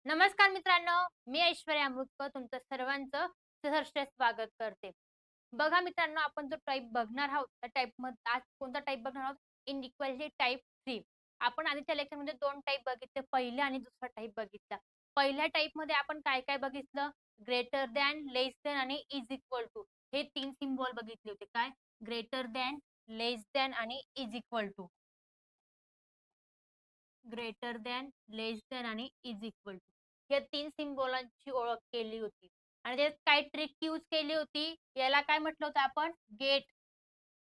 नमस्कार मित्रांनो, मी ऐश्वर्या अमृतकर तुमचं सर्वांचं सहर्ष स्वागत करते. बघा मित्रांनो, आपण जो टाइप बघणार आहोत, त्या टाइपमध्ये आज कोणता टाइप बघणार आहोत? Inequality type 3. आपण आधीच्या लेक्चरमध्ये 2 टाइप बघितले, पहिला आणि दुसरा टाइप बघितला. पहिल्या टाइपमध्ये आपण काय-काय बघितलं? ग्रेटर दॅन, लेस दॅन आणि इज इक्वल टू हे 3 सिम्बॉल बघितले होते. काय? ग्रेटर दॅन, लेस दॅन आणि is equal to. Greater than, less than आणि इज इक्वल टू. या 3 सिम्बॉलांची ओळख केली होती. आणि त्यात काय ट्रिक यूज केली होती? याला काय म्हटलं होतं आपण? गेट.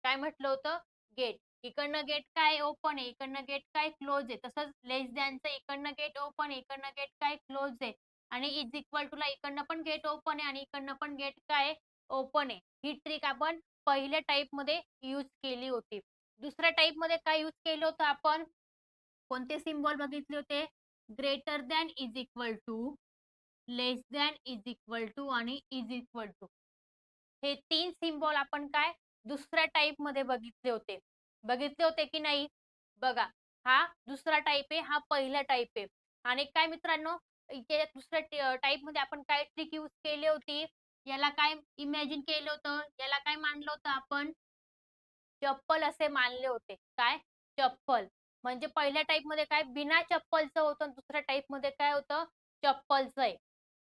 काय म्हटलं होतं? गेट. इकडनं गेट काय ओपन आहे, इकडनं गेट काय क्लोज आहे. तसंच लेस दॅनचं इकडनं गेट ओपन आहे, इकडनं गेट काय क्लोज आहे. आणि इज इक्वल टूला इकडनं पण गेट ओपन आहे आणि इकडनं पण गेट काय ओपन आहे. ही ट्रिक आपण पहिल्या टाइपमध्ये यूज केली होती. दुसऱ्या टाइपमध्ये काय यूज केलं होतं आपण? कोणते सिम्बॉल बघितले होते? Greater than is equal to, less than is equal to आणि इज इक्वल टू. हे 3 सिम्बॉल आपण काय दुसऱ्या टाइपमध्ये बघितले होते. बघितले होते की नाही? बघा, हा दुसरा टाइप आहे, हा पहिला टाइप आहे. आणि काय मित्रांनो, इथे दुसऱ्या टाइपमध्ये आपण काय ट्रिक यूज केली होती? याला काय इमॅजिन केलं होतं? याला काय मानलं होतं आपण? चप्पल असे मानले होते. काय? चप्पल. म्हणजे पहिल्या टाइपमध्ये काय बिना चप्पलचं होतं आणि दुसऱ्या टाइपमध्ये काय होतं? चप्पलचं आहे.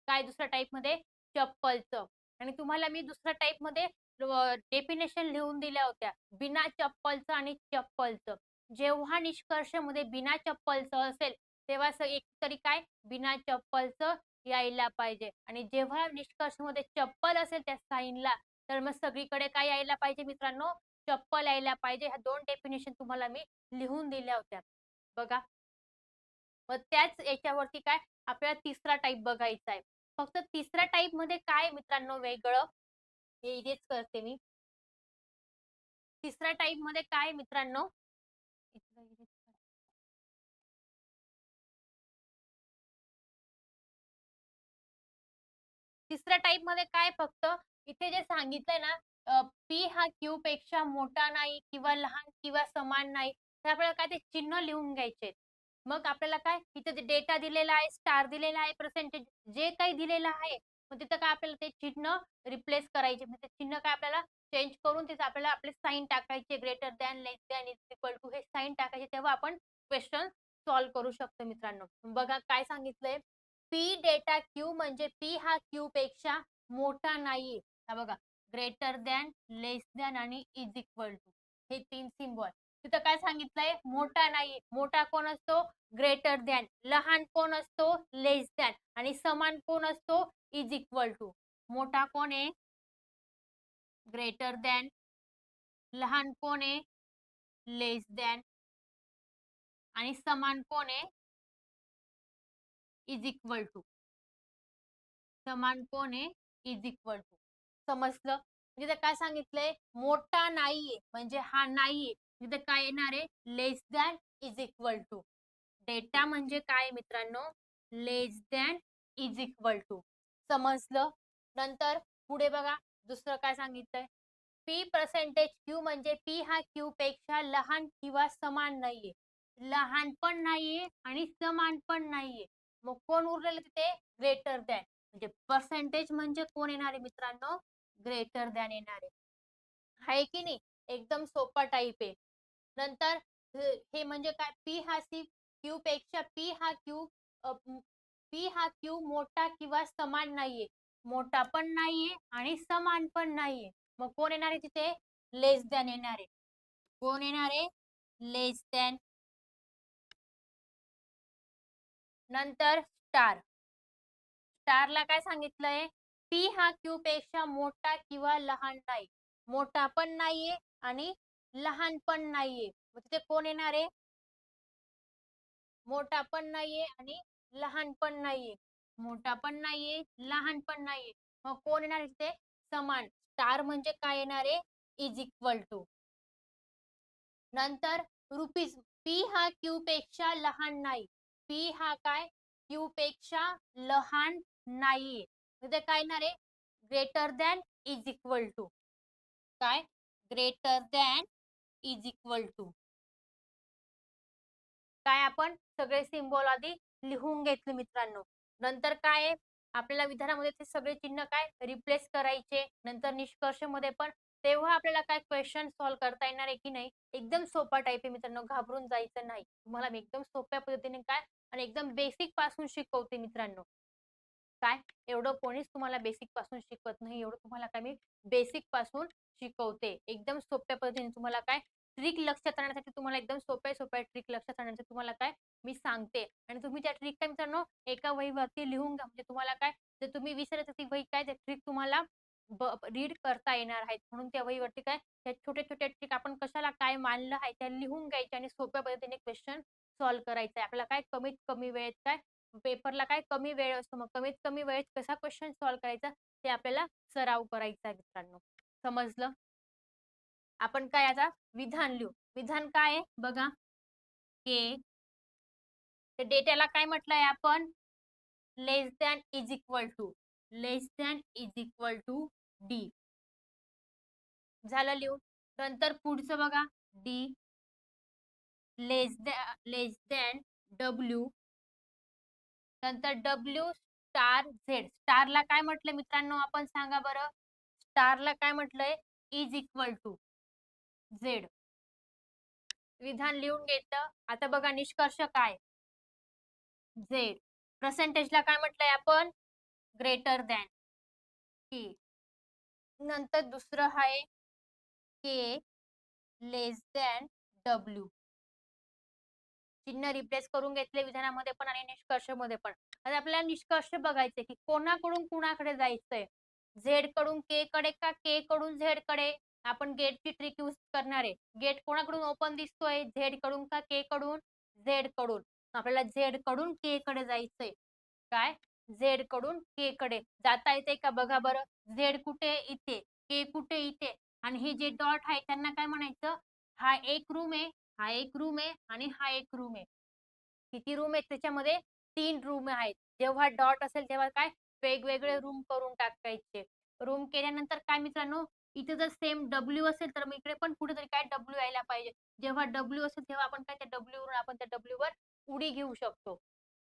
काय दुसऱ्या टाइपमध्ये? चप्पलचं. आणि तुम्हाला मी दुसऱ्या टाइपमध्ये डेफिनेशन लिहून दिल्या होत्या. बिना चप्पलचं आणि चप्पलचं. जेव्हा निष्कर्षमध्ये बिना चप्पलचं असेल, तेव्हा एकतरी काय? बिना चप्पलचं यायला पाहिजे. आणि जेव्हा निष्कर्षमध्ये चप्पल असेल त्या साइनला, तर मग सगळीकडे काय यायला पाहिजे मित्रांनो? चप्पल यायला पाहिजे. ह्या 2 डेफिनेशन तुम्हाला मी लिहून दिल्या होत्या. बघा. मग त्याच याच्यावरती काय आपल्याला तिसरा टाइप बघायचा आहे. फक्त तिसऱ्या टाइपमध्ये काय मित्रांनो वेगळं? हे इथेच करते मी. तिसऱ्या टाइपमध्ये काय मित्रांनो? तिसऱ्या टाइपमध्ये काय फक्त इथे जे सांगितलंय ना, पी हा क्यू पेक्षा मोठा नाही किंवा लहान किंवा समान नाही. तर आपल्याला काय ते चिन्ह लिहून घ्यायचे. मग आपल्याला काय इथे जे डेटा दिलेला आहे, स्टार दिलेला आहे, पर्सेंटेज जे काही दिलेलं आहे, मग तिथं काय आपल्याला ते चिन्ह रिप्लेस करायचे. म्हणजे ते चिन्ह काय आपल्याला चेंज करून तिथं आपल्याला आपले साइन टाकायचे. Greater than, less than, is equal to हे साइन टाकायचे. तेव्हा आपण क्वेश्चन सॉल्व्ह करू शकतो मित्रांनो. बघा काय सांगितलंय? पी डेटा क्यू म्हणजे पी हा क्यू पेक्षा मोठा नाहीये. हा बघा, ग्रेटर दॅन, लेस दॅन आणि इज इक्वल टू हे 3 सिम्बॉल. तिथं काय सांगितलंय? मोठा नाहीये. मोठा कोण असतो? Greater than. लहान कोण असतो? Less than. आणि समान कोण असतो? Is equal to. मोठा कोण आहे? Greater than. लहान कोण आहे? Less than. आणि समान कोण आहे? Is equal to. समान कोण आहे? Is equal to. समजलं? म्हणजे काय सांगितलंय? मोठा नाहीये म्हणजे हा नाहीये. तिथे काय येणार आहे? Less than, is equal to. Data म्हणजे काय मित्रांनो? Less than, is equal to. समजलं? नंतर पुढे बघा, दुसरं काय सांगितलंय? पी पर्सेंटेज क्यू म्हणजे पी हा क्यू पेक्षा लहान किंवा समान नाहीये. लहान पण नाहीये आणि समान पण नाहीये. मग कोण उरलेलं तिथे? Greater than. म्हणजे पर्सेंटेज म्हणजे कोण येणार आहे मित्रांनो? ग्रेटर दॅन येणार आहे. आहे की नाही? एकदम सोपा टाइप आहे. नंतर हे म्हणजे काय? पी हा सी क्यू पेक्षा पी हा क्यू मोठा किंवा समान नाहीये. मोठा पण नाहीये आणि समान पण नाहीये. मग कोण येणार आहे तिथे? लेस दॅन येणार आहे. कोण येणार आहे? Less than. नंतर स्टार. स्टारला काय सांगितलंय? पी हा क्यू पेक्षा मोठा किंवा लहान नाही. मोठा पण नाहीये आणि लहान पण नाहीये. मग तिथे कोण येणार आहे? मोठा पण नाहीये आणि लहान पण नाहीये. मोठा पण नाहीये, लहान पण नाहीये. मग कोण येणार आहे तिथे? समान. स्टार म्हणजे काय येणार आहे? Is equal to. नंतर रुपीज. पी हा क्यू पेक्षा लहान नाही. पी हा काय? क्यू पेक्षा लहान नाहीये. म्हणजे काय येणार आहे? Greater than, is equal to. काय? Greater than, is equal to. काय आपण सगळे सिम्बॉल आधी लिहून घेतले मित्रांनो. नंतर काय आहे, आपल्याला विधानामध्ये ते सगळे चिन्ह काय रिप्लेस करायचे. नंतर निष्कर्षमध्ये पण तेव्हा आपल्याला काय क्वेश्चन सॉल्व्ह करता येणार आहे की नाही. एकदम सोपा टाइप आहे मित्रांनो, घाबरून जायचं नाही. तुम्हाला मी एकदम सोप्या पद्धतीने काय आणि एकदम बेसिक पासून शिकवते मित्रांनो. काय एवढं कोणीच तुम्हाला बेसिक पासून शिकवत नाही, एवढं तुम्हाला काय मी बेसिक पासून शिकवते. एकदम सोप्या पद्धतीने तुम्हाला काय ट्रिक लक्षात आणण्यासाठी तुम्हाला एकदम सोप्या सोप्या ट्रिक लक्षात आणण्यासाठी तुम्हाला काय मी सांगते. आणि तुम्ही त्या ट्रिक काय मित्रांनो एका वहीवरती लिहून घ्या. म्हणजे तुम्हाला काय जर तुम्ही विसरत ती वही काय त्या ट्रिक तुम्हाला रीड करता येणार आहेत. म्हणून त्या वहीवरती काय त्या छोट्या छोट्या ट्रिक आपण कशाला काय मानलं आहे त्या लिहून घ्यायच्या आणि सोप्या पद्धतीने क्वेश्चन सॉल्व्ह करायचा आहे. आपल्याला काय कमीत कमी वेळेत काय पेपरला काय कमी वेळ असतो, मग कमीत कमी वेळेत कसा क्वेश्चन सॉल्व्ह करायचा ते आपल्याला सराव करायचा आहे मित्रांनो. समजलं. आपण काय आता विधान लिहू. विधान काय आहे बघा. के ते डेटाला काय म्हटलंय आपण less than is equal to, less than is equal to D. झालं लिहून. नंतर पुढचं बघा डी लेस दॅन डब्ल्यू. नंतर डब्ल्यू स्टार झेड. स्टारला काय म्हटलं मित्रांनो आपण सांगा बरं. स्टारला काय म्हटलंय इज इक्वल टू झेड. विधान लिहून घेतलं. आता बघा निष्कर्ष काय झेड. पर्सेंटेजला काय म्हटलंय आपण ग्रेटर दॅन के. नंतर दुसरं आहे के लेस दॅन डब्ल्यू. चिन्ह रिप्लेस करून घेतले विधानामध्ये पण आणि निष्कर्षमध्ये पण. आता आपल्याला निष्कर्ष बघायचे की कोणाकडून कुणाकडे जायचंय. झेड कडून के कडे का के कडून झेड कडे. आपण गेटची ट्रिक यूज करणार आहे. गेट कोणाकडून ओपन दिसतोय झेड कडून का के कडून. झेड कडून. आपल्याला झेड कडून के कडे जायचंय. काय झेड कडून के कडे जाता येते का बघा बरं. झेड कुठे इथे, के कुठे इथे, आणि हे जे डॉट आहे त्यांना काय म्हणायचं हा एक रूम आहे, हा एक रूम आहे आणि हा एक रूम आहे. किती रूम आहेत त्याच्यामध्ये 3 रूम आहेत. जेव्हा डॉट असेल तेव्हा काय वेगवेगळे रूम करून टाकायचे. रूम केल्यानंतर काय मित्रांनो इथे जर सेम डब्ल्यू असेल तर मग इकडे पण कुठेतरी काय डब्ल्यू यायला पाहिजे. जेव्हा डब्ल्यू असेल तेव्हा आपण काय त्या डब्ल्यू वरून आपण त्या डब्ल्यू वर उडी घेऊ शकतो.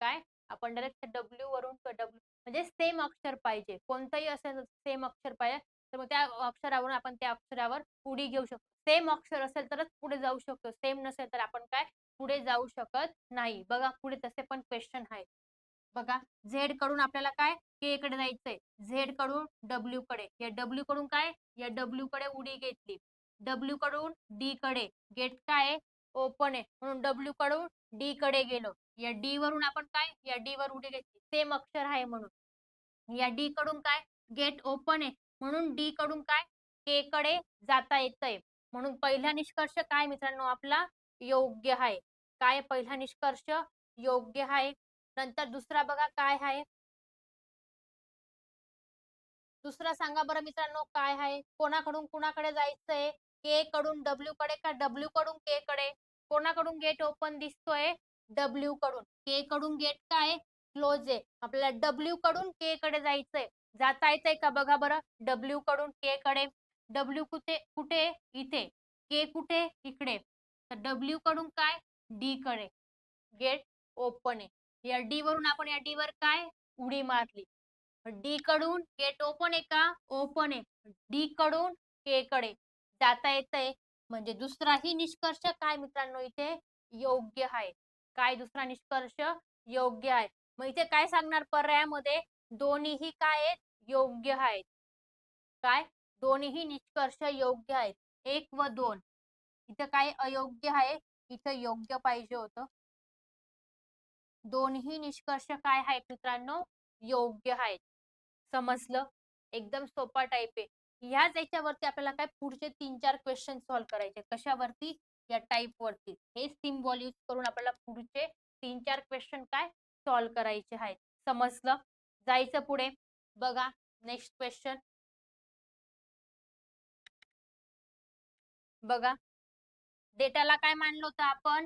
काय आपण डायरेक्ट त्या डब्ल्यू वरून डब्ल्यू म्हणजे सेम अक्षर पाहिजे. कोणतंही असेल सेम अक्षर पाहिजे तर मग त्या अक्षरावरून आपण त्या अक्षरावर उडी घेऊ शकतो. सेम अक्षर असेल तरच पुढे जाऊ शकतो. सेम नसेल तर आपण काय पुढे जाऊ शकत नाही. बघा पुढे तसे पण क्वेश्चन आहेत. बघा झेड कडून आपल्याला काय के कडे जायचंय. झेड कडून डब्ल्यू कडे. या डब्ल्यू कडून काय या डब्ल्यू कडे उडी घेतली. डब्ल्यू कडून डी कडे. गेट काय ओपन आहे म्हणून डब्ल्यू कडून डी कडे गेलो. या डी वरून आपण काय या डी वर उडी घेतली. सेम अक्षर आहे म्हणून. या डी कडून काय गेट ओपन आहे म्हणून डी कडून काय के कडे जाता येतंय. म्हणून पहिला निष्कर्ष काय मित्रांनो आपला योग्य आहे. काय पहिला निष्कर्ष योग्य आहे. नंतर दुसरा बघा काय आहे. दुसरा सांगा बरं मित्रांनो काय आहे. कोणाकडून कुणाकडे जायचंय. के कडून डब्ल्यू कडे का डब्ल्यू कडून के कडे. कोणाकडून गेट ओपन दिसतोय डब्ल्यू कडून. के कडून गेट काय क्लोज आहे. आपल्याला डब्ल्यू कडून के कडे जायचंय. जाता येतंय का बघा बरं. डब्ल्यू कडून के कडे. डब्ल्यू कुठे कुठे इथे. के कुठे इकडे. तर डब्ल्यू कडून काय डी कडे. गेट ओपन आहे. या डी वरून आपण या डी वर काय उडी मारली. डी कडून गेट ओपन आहे का ओपन आहे. डी कडून के कडे जाता येतंय. म्हणजे दुसराही निष्कर्ष काय मित्रांनो इथे योग्य आहे. काय दुसरा निष्कर्ष योग्य आहे. मग इथे काय सांगणार पर्यायामध्ये दोन्हीही काय आहेत योग्य आहेत. काय दोन्हीही निष्कर्ष योग्य आहेत. 1 व 2. इथं काय अयोग्य आहे. इथं योग्य पाहिजे होतं. दोन्ही निष्कर्ष काय आहेत मित्रांनो योग्य आहेत. समजलं. एकदम सोपा टाइप आहे. ह्याच याच्यावरती आपल्याला काय पुढचे 3-4 क्वेश्चन सॉल्व्ह करायचे. कशावरती या टाइप वरती. हे सिम्बॉल यूज करून आपल्याला पुढचे 3-4 क्वेश्चन काय सॉल्व्ह करायचे आहेत. समजलं. जायचं पुढे. बघा नेक्स्ट क्वेश्चन. बघा डेटाला काय मानलं होतं आपण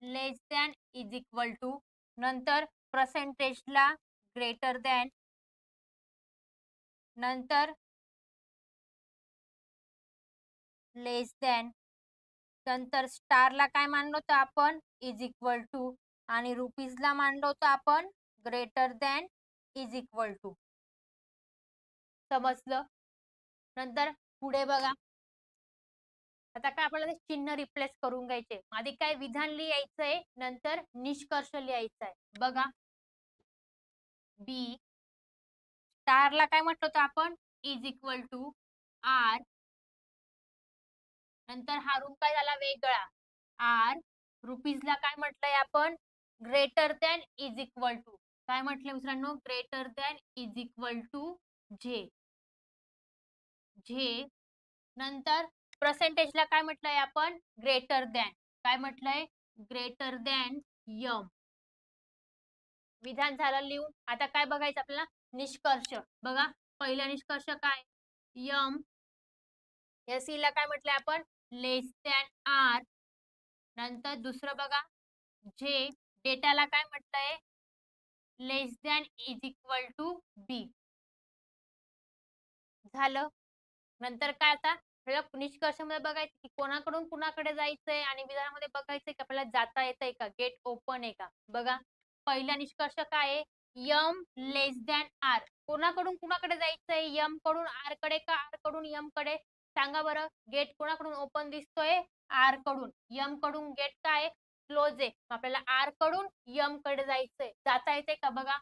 less than is equal to. नंतर पर्सेंटेजला ग्रेटर दॅन. नंतर लेस दॅन. नंतर स्टारला काय मानलं होतं आपण इज इक्वल टू आणि रुपीजला मानलं होतं आपण greater than is equal to. समजलं? नंतर पुढे बघा. आता काय आपल्याला ते चिन्ह रिप्लेस करून घ्यायचे. आधी काय विधान लिहायचंय, नंतर निष्कर्ष लिहायचा आहे. बघा, बी स्टारला काय म्हटलं होतं आपण, इज इक्वल टू आर. नंतर हा रूम काय झाला वेगळा, आर. रुपीजला काय म्हटलंय आपण, greater than is equal to. काय म्हटलं मित्रांनो, greater than is equal to J. J. नंतर पर्सेंटेजला काय म्हटलंय आपण, ग्रेटर दॅन. काय म्हटलंय, ग्रेटर दॅन यम. विधान झालं लिहून. आता काय बघायचं आपल्याला, निष्कर्ष. बघा, पहिला निष्कर्ष काय, यम. या सी ला काय म्हटलंय आपण, लेस दॅन आर. नंतर दुसरं बघा, जे. डेटाला काय म्हटलंय, लेस than is equal to be. झालं. नंतर काय आता आपल्याला निष्कर्षामध्ये बघायचं की कोणाकडून कुणाकडे जायचंय आणि विधानामध्ये बघायचंय की आपल्याला जाता येतंय का, गेट ओपन आहे का. बघा, पहिला निष्कर्ष काय आहे, यम लेस दॅन आर. कोणाकडून कुणाकडे जायचंय, यम कडून आर कडे का आर कडून यम कडे. सांगा बरं, गेट कोणाकडून ओपन दिसतोय, आर कडून. यम कडून गेट काय क्लोज आहे, आपल्याला आर कडून यम कडे जायचंय. जाता येते का बघा,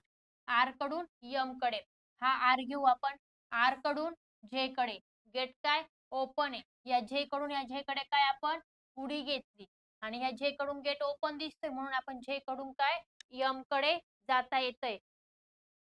आर कडून यम कडे. हा आर घेऊ आपण, आर कडून जे कडे. गेट काय ओपन आहे, या जे कडून या जे कडे काय आपण उडी घेतली आणि या जे कडून गेट ओपन दिसतोय म्हणून आपण जे कडून काय यम कडे जाता येतंय.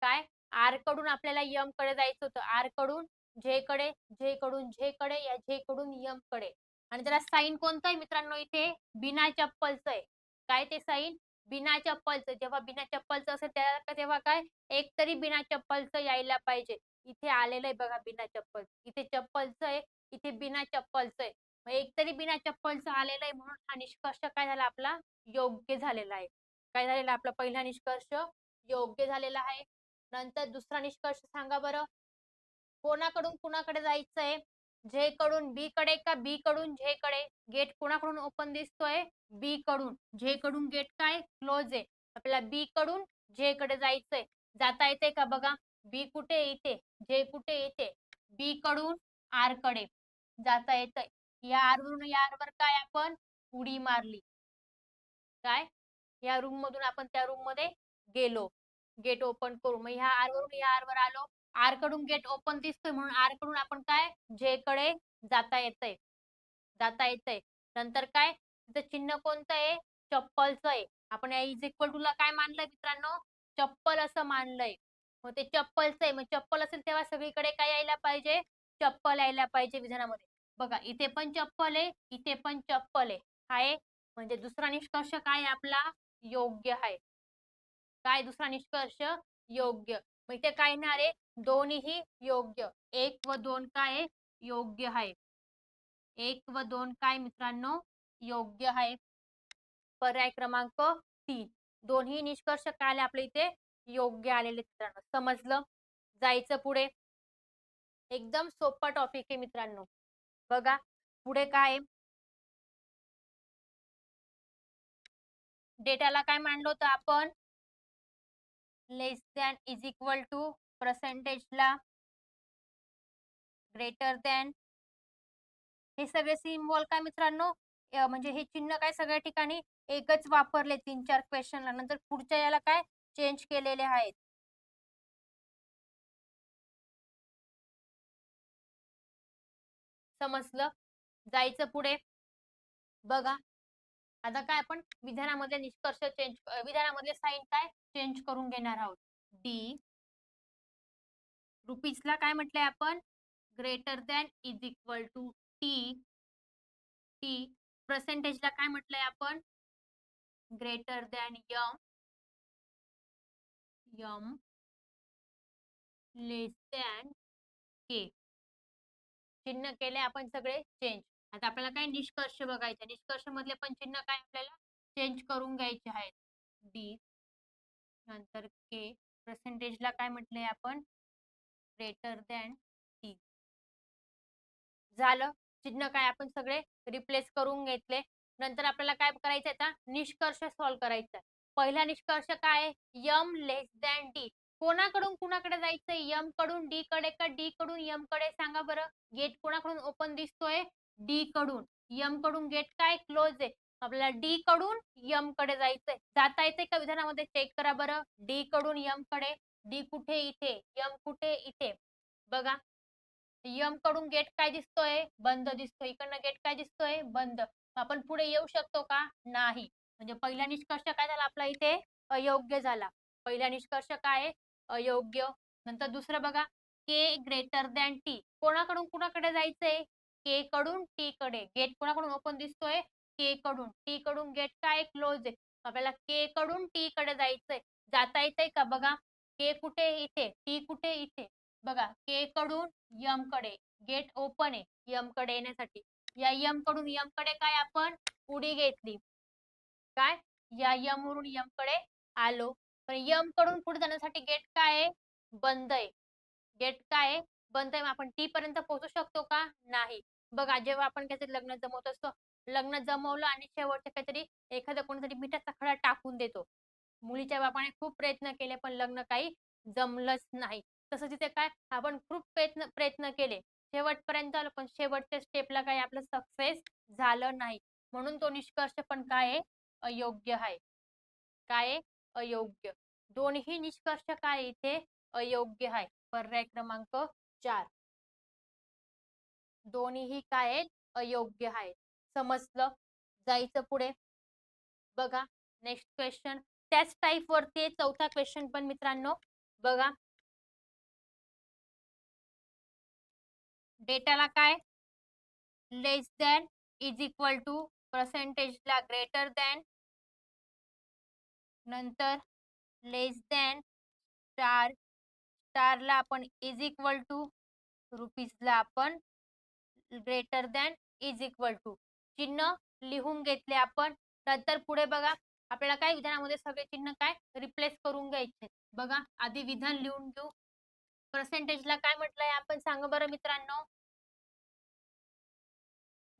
काय आर कडून आपल्याला यम कडे जायचं होतं, आर कडून जे कडे, जे कडून जे कडे, या जे कडून यम कडे. आणि त्याला साईन कोणतं आहे मित्रांनो, इथे बिना चप्पलचं आहे. काय ते साईन, बिना चप्पलचं. जेव्हा बिना चप्पलचं असेल तेव्हा काय एक तरी बिना चप्पलचं यायला पाहिजे. इथे आलेलं आहे बघा बिना चप्पल, इथे चप्पलचं आहे, इथे बिना चप्पलचं आहे. मग एक तरी बिना चप्पलचं आलेलं आहे म्हणून हा निष्कर्ष काय झाला आपला, योग्य झालेला आहे. काय झालेला आपला पहिला निष्कर्ष योग्य झालेला आहे. नंतर दुसरा निष्कर्ष सांगा बरं, कोणाकडून कुणाकडे जायचंय, जे कडून बी कडे का बी कडून जे कडे. गेट कोणाकडून ओपन दिसतोय, बी कडून. जे कडून गेट काय क्लोज आहे, आपल्याला बी कडून जे कडे जायचंय. जाता येते का बघा, बी कुठे इथे, जे कुठे इथे. बी कडून आर कडे जाता येतंय. या आर वरून या आर वर काय आपण उडी मारली. काय या रूम मधून आपण त्या रूम मध्ये गेलो, गेट ओपन करू. मग ह्या आर वरून या आर वर आलो, आर कडून गेट ओपन दिसतोय म्हणून आर कडून आपण काय जे कडे जाता येतंय, जाता येतंय. नंतर काय तिथं चिन्ह कोणतं आहे, चप्पलचं आहे. आपण या इज इक्वल टू ला काय मानलंय मित्रांनो, चप्पल असं मानलंय. मग ते चप्पलचं आहे, मग चप्पल असेल तेव्हा सगळीकडे काय यायला पाहिजे, चप्पल यायला पाहिजे विधानामध्ये. बघा, इथे पण चप्पल आहे, इथे पण चप्पल आहे. म्हणजे दुसरा निष्कर्ष काय आपला योग्य आहे. काय दुसरा निष्कर्ष योग्य. मग इथे काय येणार आहे, दोन्हीही योग्य. 1 व 2 काय योग्य आहे. 1 व 2 काय मित्रांनो योग्य आहे. पर्याय क्रमांक 3. दोन्ही निष्कर्ष काय आले आपल्या इथे योग्य आलेले मित्रांनो. समजलं. जायचं पुढे. एकदम सोपा टॉपिक आहे मित्रांनो. बघा पुढे काय, डेटाला काय मांडलं होतं आपण, less than is equal to, पर्सेंटेजला ग्रेटर दॅन. हे सगळे सिम्बॉल काय मित्रांनो, म्हणजे हे चिन्ह काय सगळ्या ठिकाणी एकच वापरले 3-4 क्वेश्चनला. नंतर पुढच्या याला काय चेंज केलेले आहेत. समजलं. जायचं पुढे. बघा, आता काय आपण विधानामधले निष्कर्ष चेंज, विधानामधले साईन काय चेंज करून घेणार आहोत. डी. रुपीजला काय म्हटलंय आपण, greater than is equal to T. T. पर्सेंटेजला काय म्हटलंय आपण, greater than M. M less than K. चिन्ह केले आपण सगळे चेंज. आता आपल्याला काय निष्कर्ष बघायचे, निष्कर्ष मधले पण चिन्ह काय आपल्याला चेंज करून घ्यायचे आहेत. डी नंतर के. पर्सेंटेजला काय म्हटलंय आपण, ग्रेटर दॅन टी. झालं. चिन्ह काय आपण सगळे रिप्लेस करून घेतले. नंतर आपल्याला काय करायचंय आता, निष्कर्ष सॉल्व्ह करायचा. पहिला निष्कर्ष काय आहे? M less than D. कोणाकडून कुणाकडे जायचंय? यम कडून डी कडे का डी कडून यम कडे? सांगा बरं. गेट कोणाकडून ओपन दिसतोय? डी कडून. यम कडून गेट काय क्लोज आहे. आपल्याला डी कडून यम कडे जायचंय. जाता येते का विधानामध्ये? चेक करा बरं. डी कडून यम कडे. डी कुठे? इथे. यम कुठे? इथे. बघा. यम कडून गेट काय दिसतोय? बंद दिसतोय. इकडनं गेट काय दिसतोय? बंद. आपण पुढे येऊ शकतो का? नाही. म्हणजे पहिला निष्कर्ष काय झाला आपला इथे? अयोग्य झाला. पहिला निष्कर्ष काय आहे? अयोग्य. नंतर दुसरं बघा. के ग्रेटर दॅन टी. कोणाकडून कुणाकडे जायचंय? के कडून टी कडे. गेट कोणाकडून ओपन दिसतोय? के कडून. टी कडून गेट काय क्लोज आहे. आपल्याला के कडून टी कडे जायचंय. जाता येतंय का? बघा. के कुठे? इथे. टी कुठे? इथे. बघा. के कडून यम कडे. गेट ओपन आहे यम कडे येण्यासाठी. या यम कडून यम कडे काय आपण उडी घेतली. काय? या यम वरून यम कडे आलो. पण यम कडून पुढे जाण्यासाठी गेट काय आहे? बंद आहे. गेट काय आहे? बंद आहे. आपण टी पर्यंत पोहोचू शकतो का? नाही. बघा जेव्हा आपण काहीतरी लग्न जमवत असतो, लग्न जमवलं आणि शेवटचं काहीतरी एखादा कोणीतरी मिठाचा खडा टाकून देतो. मुलीच्या बापाने खूप प्रयत्न केले पण लग्न काही जमलंच नाही. तसं तिथे काय आपण खूप प्रयत्न प्रयत्न केले. शेवटपर्यंत आलो पण शेवटच्या स्टेपला काही आपलं सक्सेस झालं नाही. म्हणून तो निष्कर्ष पण काय आहे? अयोग्य आहे. काय आहे? अयोग्य. दोन्ही निष्कर्ष काय इथे? अयोग्य आहे. पर्याय क्रमांक 4. दोन्हीही काय आहेत? अयोग्य आहेत. समजलं? जायचं पुढे. बघा नेक्स्ट क्वेश्चन. त्याच टाईप वरती आहे चौथा क्वेश्चन पण मित्रांनो. बघा. डेटाला काय? Less than is equal to पर्सेंटेजला ग्रेटर दॅन नंतर लेस दॅन स्टार स्टारला आपण इज इक्वल टू रुपीजला आपण greater than is equal to चिन्ह लिहून घेतले आपण. नंतर पुढे बघा आपल्याला काय विधानामध्ये सगळे चिन्ह काय रिप्लेस करून घ्यायचे. बघा आधी विधान लिहून घेऊ. पर्सेंटेजला काय म्हटलंय आपण सांगा बरं मित्रांनो.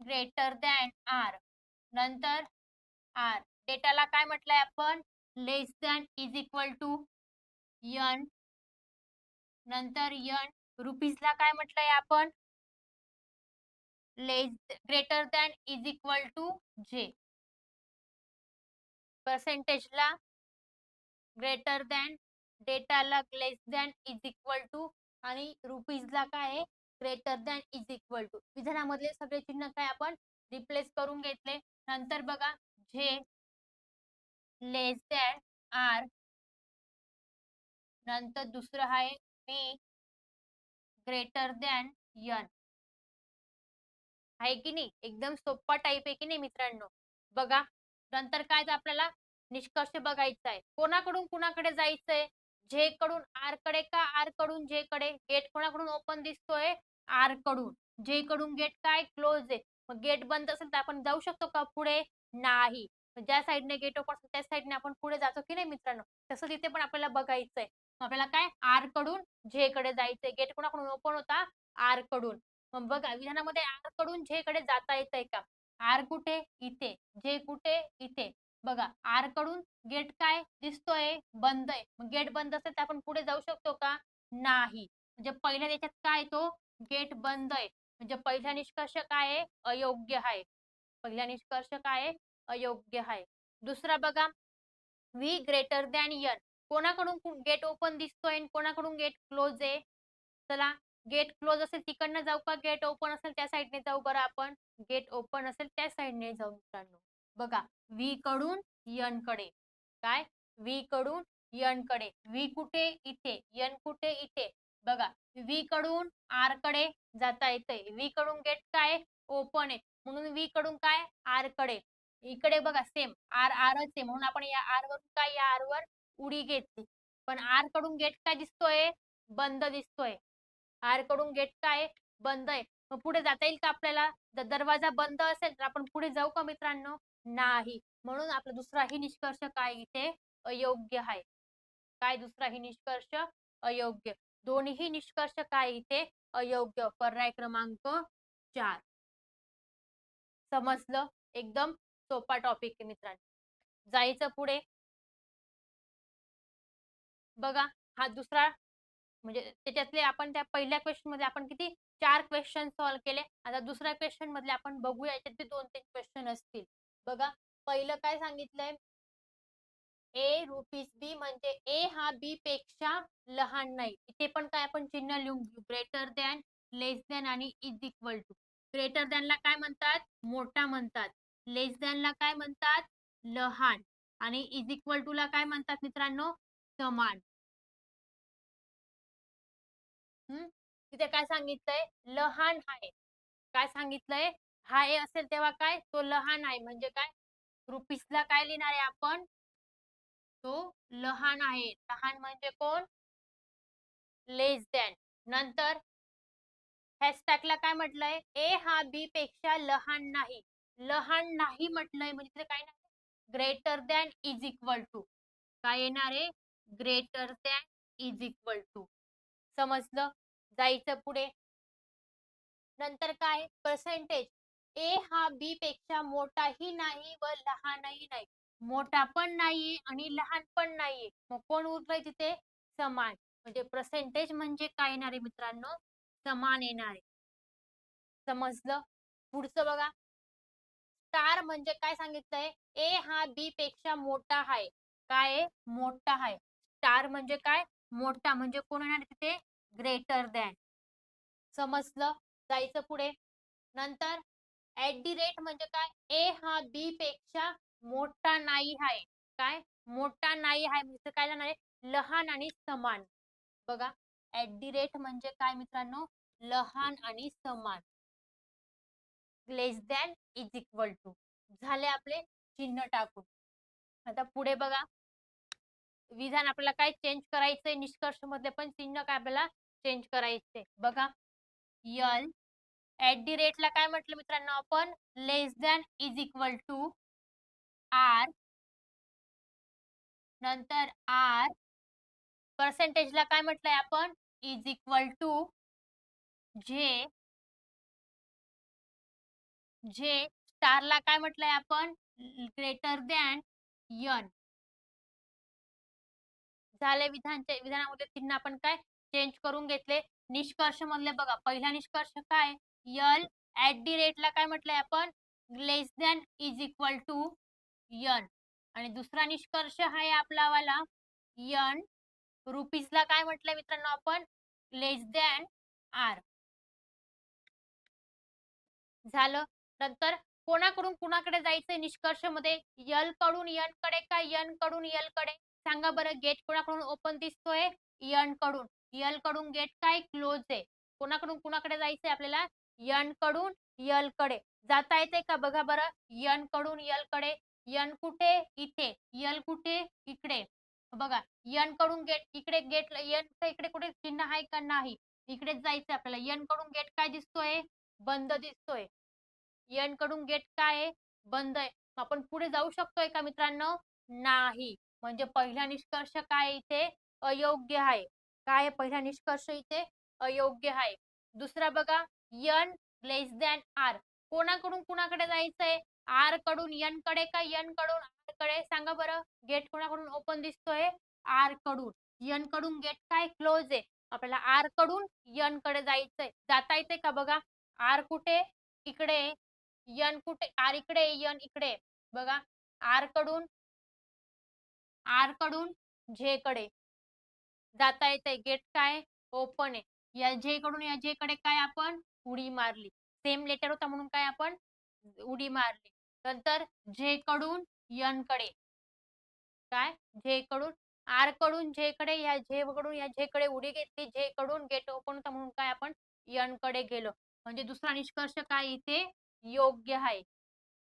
Greater than R. नंतर आर. डेटाला काय म्हटलंय आपण? Less than is equal to N. नंतर यन. रुपीजला काय म्हटलंय आपण? Less greater than is equal to J. पर्सेंटेजला ग्रेटर दॅन, डेटाला less than is equal to आणि रुपीजला काय आहे? Greater than is equal to. विधानामधले सगळे चिन्ह काय आपण रिप्लेस करून घेतले. नंतर बघा जे लेस दॅन आर. नंतर दुसरं आहे बी ग्रेटर दॅन यन. आहे की नाही? एकदम सोपा टाईप आहे की नाही मित्रांनो? बघा नंतर काय आपल्याला निष्कर्ष बघायचा आहे. कोणाकडून कुणाकडे जायचंय? जे कडून आर कडे का आर कडून जे कडे? गेट कोणाकडून ओपन दिसतोय? आर कडून. जे कडून गेट काय क्लोज आहे. मग गेट बंद असेल तर आपण जाऊ शकतो का पुढे? नाही. ज्या साईडने गेट ओपन असेल त्या साईडने आपण पुढे जातो की नाही मित्रांनो? तसं तिथे पण आपल्याला बघायचंय. आपल्याला काय आर कडून जे कडे जायचंय. गेट कोणाकडून ओपन होता? आर कडून. मग बघा विधानामध्ये आर कडून जे कडे जाता येतंय का? आर कुठे? इथे. जे कुठे? इथे. बघा आर कडून गेट काय दिसतोय? बंद आहे. मग गेट बंद असेल तर आपण पुढे जाऊ शकतो का? नाही. म्हणजे पहिल्या याच्यात काय तो गेट बंद आहे. म्हणजे पहिला निष्कर्ष काय आहे? अयोग्य आहे. पहिला निष्कर्ष काय आहे? अयोग्य आहे. दुसरा बघा व्ही ग्रेटर दॅन एन. कोणाकडून गेट ओपन दिसतोय आणि कोणाकडून गेट क्लोज आहे? चला गेट क्लोज असेल तिकडनं जाऊ का? गेट ओपन असेल त्या साईडने जाऊ बरं आपण. गेट ओपन असेल त्या साईडने जाऊ मित्रांनो. बघा व्ही कडून यन कडे. काय? व्ही कडून यन कडे. व्ही कुठे? इथे. यन कुठे? इथे. बघा व्ही कडून आर कडे जाता येतंय. व्ही कडून गेट काय ओपन आहे. म्हणून व्ही कडून काय आर कडे. इकडे बघा सेम आर आरच आहे म्हणून आपण या आर वरून काय या आर वर उडी घेतली. पण आर कडून गेट काय दिसतोय? बंद दिसतोय. आर कडून गेट काय बंद आहे. मग पुढे जाता येईल का आपल्याला? जर दरवाजा बंद असेल तर आपण पुढे जाऊ का मित्रांनो? नाही. म्हणून आपला दुसराही निष्कर्ष काय इथे अयोग्य आहे. काय दुसराही निष्कर्ष अयोग्य. दोन्ही निष्कर्ष काय इथे अयोग्य. पर्याय क्रमांक 4. समजलं? एकदम सोपा टॉपिक आहे मित्रांनो. जायचं पुढे. बघा हा दुसरा म्हणजे त्याच्यातले आपण त्या पहिल्या क्वेश्चन मध्ये आपण किती 4 क्वेश्चन सॉल्व्ह केले. आता दुसऱ्या क्वेश्चन मधले आपण बघूया याच्यात 2-3 क्वेश्चन असतील. बघा पहिलं काय सांगितलंय ए रुपीस बी म्हणजे ए हा बी पेक्षा लहान नाही. इथे पण काय आपण चिन्ह लिहून घेऊ ग्रेटर दॅन, लेस दॅन आणि इज इक्वल टू. ग्रेटर दॅनला काय म्हणतात? मोठा म्हणतात. लेस दॅनला काय म्हणतात? लहान. आणि इज इक्वल टू ला काय म्हणतात मित्रांनो? समान. तिथे काय सांगितलंय? लहान आहे. काय सांगितलंय? हा ए असेल तेव्हा काय? तो लहान आहे म्हणजे काय? रुपीसला काय लिहिणार आहे आपण? तो लहान आहे. लहान म्हणजे कोण? लेस दॅन. नंतर हॅशटॅगला काय म्हटलंय? ए हा बी पेक्षा लहान नाही. लहान नाही म्हटलंय म्हणजे तिथे काय नाही? Greater than is equal to. काय येणार आहे? Greater than is equal to. समजलं? जायचं पुढे. नंतर काय? पर्सेंटेज. ए हा बी पेक्षा मोठाही नाही व लहानही नाही. मोठा पण नाहीये आणि लहान पण नाहीये. मग कोण उरलंय तिथे? समान. म्हणजे पर्सेंटेज म्हणजे काय येणार आहे मित्रांनो? समान येणार आहे. समजलं? पुढचं बघा. स्टार म्हणजे काय सांगितलंय? ए हा बी पेक्षा मोठा आहे. काय आहे? मोठा आहे. स्टार म्हणजे काय? मोठा म्हणजे कोण येणार तिथे? Greater than. समजलं? जायचं पुढे. नंतर ऍट दी रेट म्हणजे काय? ए हा बी पेक्षा मोठा नाही आहे. काय? मोठा नाही आहे म्हणजे काय जाणार आहे? लहान आणि समान. बघा ऍट दी रेट म्हणजे काय मित्रांनो? लहान आणि समान. लेस दॅन इज इक्वल टू. झाले आपले चिन्ह टाकून. आता पुढे बघा. विधान आपल्याला काय चेंज करायचंय? निष्कर्ष मध्ये पण चिन्ह काय आपल्याला चेंज करायचे. बघा यल ऍट दी रेटला काय म्हटलं मित्रांनो आपण? Less than is equal to R. नंतर आर. पर्सेंटेजला काय म्हटलंय आपण? Is equal to J. जे स्टारला काय म्हटलंय आपण? Greater than N. झाले विधानामध्ये चिन्ह आपण काय चेंज करून घेतले. निष्कर्ष मधले बघा पहिला निष्कर्ष काय? यल ऍट दी रेटला काय म्हटलंय आपण? Less than is equal to N. आणि दुसरा निष्कर्ष आहे आपला वाला यन रुपीजला काय म्हटलंय मित्रांनो आपण? Less than R. झालं. नंतर कोणाकडून कुणाकडे जायचंय निष्कर्ष मध्ये? यल कडून यन कडे का यन कडून यल कडे? सांगा बरं. गेट कोणाकडून ओपन दिसतोय? यन कडून. यल कडून गेट काय क्लोज आहे. कोणाकडून कुणाकडे जायचंय आपल्याला? यन कडून यल कडे. जाता येते का बघा बरं. यन कडून यल कडे. यन कुठे? इथे. यल कुठे? इकडे. बघा यन कडून गेट इकडे गेट यन इकडे कुठे चिन्ह आहे का? नाही. इकडेच जायचंय आपल्याला. यन कडून गेट काय दिसतोय? बंद दिसतोय. यन कडून गेट काय आहे? बंद आहे. आपण पुढे जाऊ शकतोय का मित्रांनो? नाही. म्हणजे पहिला निष्कर्ष काय इथे? अयोग्य आहे. काय पहिला निष्कर्ष इथे? अयोग्य आहे. दुसरा बघा यन लेस दॅन आर. कोणाकडून कुणाकडे जायचंय? आर कडून यन कडे का यन कडून आर कडे? सांगा बरं. गेट कोणाकडून ओपन दिसतोय? आर कडून. यन कडून गेट काय क्लोज आहे. आपल्याला आर कडून यन कडे जायचंय. जाता येते का बघा. आर कुठे? इकडे. यन कुठे? आर इकडे यन इकडे. बघा आर कडून झे कडे जाता येते. गेट काय ओपन आहे. या जे कडून या जे कडे काय आपण उडी मारली. सेम लेटर होता म्हणून काय आपण उडी मारली. नंतर जे कडून यन कडे काय जे कडून आर कडून जे कडे या जे कडून या जे कडे उडी घेतली. जे कडून गेट ओपन होता म्हणून काय आपण यन कडे गेलो. म्हणजे दुसरा निष्कर्ष काय इथे योग्य आहे.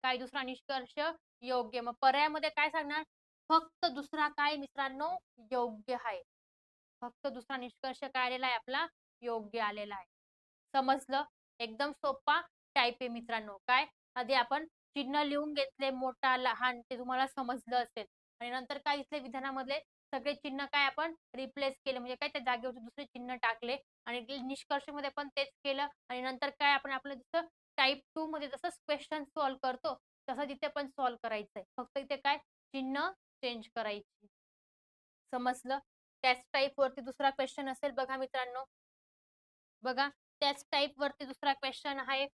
काय दुसरा निष्कर्ष योग्य. मग पर्यायामध्ये काय सांगणार? फक्त दुसरा काय मित्रांनो योग्य आहे. फक्त दुसरा निष्कर्ष काय आलेला आहे आपला? योग्य आलेला आहे. समजलं? एकदम सोपा टाईप आहे मित्रांनो. काय आधी आपण चिन्ह लिहून घेतले मोठा लहान ते तुम्हाला समजलं असेल. आणि नंतर काय इथले विधानामधले सगळे चिन्ह काय आपण रिप्लेस केले म्हणजे काय त्या जागेवरती दुसरे चिन्ह टाकले आणि निष्कर्ष मध्ये पण तेच केलं आणि नंतर काय आपण आपलं जसं टाईप 2 मध्ये जसं क्वेश्चन सॉल्व्ह करतो तसं तिथे पण सॉल्व्ह करायचंय. फक्त इथे काय चिन्ह चेंज करायची. समजलं? त्याच टाईप वरती दुसरा क्वेश्चन असेल बघा मित्रांनो. बघा त्याच टाईप वरती दुसरा क्वेश्चन आहे.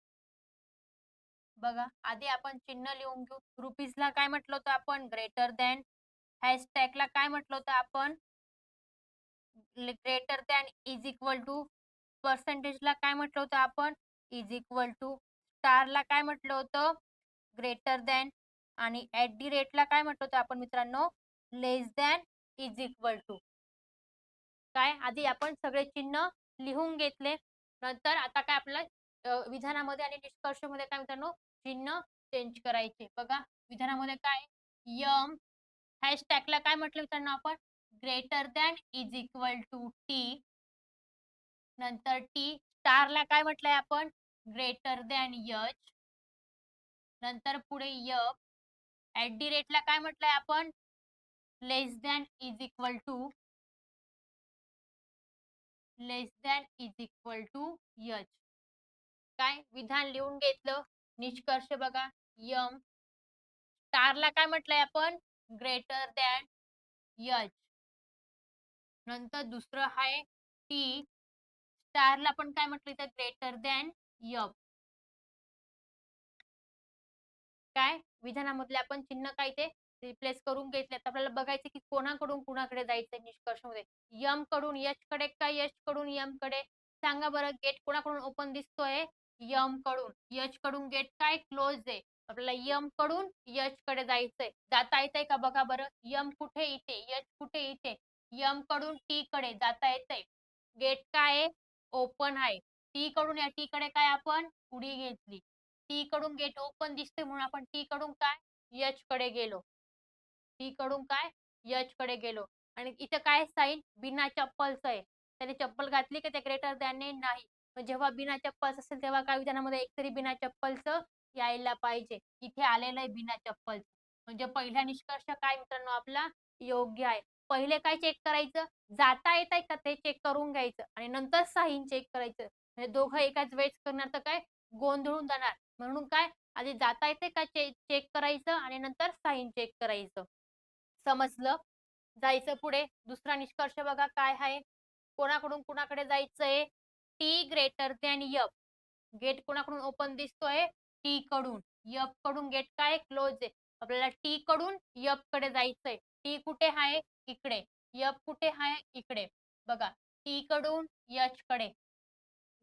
बघा आधी आपण चिन्ह लिहून घेऊ. रुपीजला काय म्हटलं होतं आपण? Greater than. हॅशटॅगला काय म्हटलं होतं आपण? Greater than is equal to. पर्सेंटेजला काय म्हटलं होतं आपण? Is equal to. स्टारला काय म्हटलं होतं? Greater than. आणि ऍट दी रेटला काय म्हटलं होतं आपण मित्रांनो? Less than is equal to. काय आधी आपण सगळे चिन्ह लिहून घेतले. नंतर आता काय आपल्याला विधानामध्ये आणि निष्कर्षमध्ये काय मित्रांनो चिन्ह चेंज करायचे. बघा विधानामध्ये काय यम. हॅशटॅगला काय म्हटलं मित्रांनो आपण? Greater than is equal to T. नंतर टी. स्टारला काय म्हटलंय आपण? Greater than H. नंतर पुढे यफ. ऍट दी रेटला काय म्हटलंय आपण? Less than is equal to. Less than is equal to H. काय विधान लिहून घेतलं. निष्कर्ष बघा यम. स्टारला काय म्हटलंय आपण? Greater than H. नंतर दुसरं आहे टी. स्टारला पण काय म्हटलं तर ग्रेटर दॅन एफ. काय विधानामधले आपण चिन्ह काय ते रिप्लेस करून घेतले. आपल्याला बघायचं की कोणाकडून कुणाकडे जायचं निष्कर्षमध्ये. यम कडून एच कडे का एच कडून यम कडे? सांगा बरं. गेट कोणाकडून ओपन दिसतोय? यम कडून. एच कडून गेट काय क्लोज आहे. आपल्याला यम कडून एच कडे जायचंय. जाता येतंय का बघा बरं. यम कुठे? इथे. एच कुठे? इथे. यम कडून टी कडे जाता येतंय. गेट काय आहे? ओपन आहे. टी कडून या टी कडे काय आपण उडी घेतली. टी कडून गेट ओपन दिसते म्हणून आपण टी कडून काय एच कडे गेलो. टी कडून काय एच कडे गेलो. आणि इथं काय साईन बिना चप्पलचं आहे. त्याने चप्पल घातली की ते ग्रेटर दॅन नाही. मग जेव्हा बिना चप्पलचं असेल तेव्हा काय विधानामध्ये एकतरी बिना चप्पलचं यायला पाहिजे. इथे आलेलं आहे बिना चप्पलचं. म्हणजे पहिला निष्कर्ष काय मित्रांनो आपला योग्य आहे. पहिले काय चेक करायचं? जाता येत आहे का ते चेक करून घ्यायचं आणि नंतर साईन चेक करायचं. म्हणजे दोघं एकाच वेळेस करणार तर काय गोंधळून जाणार. म्हणून काय आधी जाता येते का चेक करायचं आणि नंतर साईन चेक करायचं. समजलं? जायचं पुढे. दुसरा निष्कर्ष बघा काय आहे. कोणाकडून कुणाकडे जायचंय? T greater than F. Gate कोणाकडून ओपन दिसतोय? टी कडून. एफ कडून गेट काय क्लोज आहे. आपल्याला टी कडून एफ कडे जायचंय. टी कुठे आहे? इकडे. एफ कुठे आहे? इकडे. बघा टी कडून एच कडे.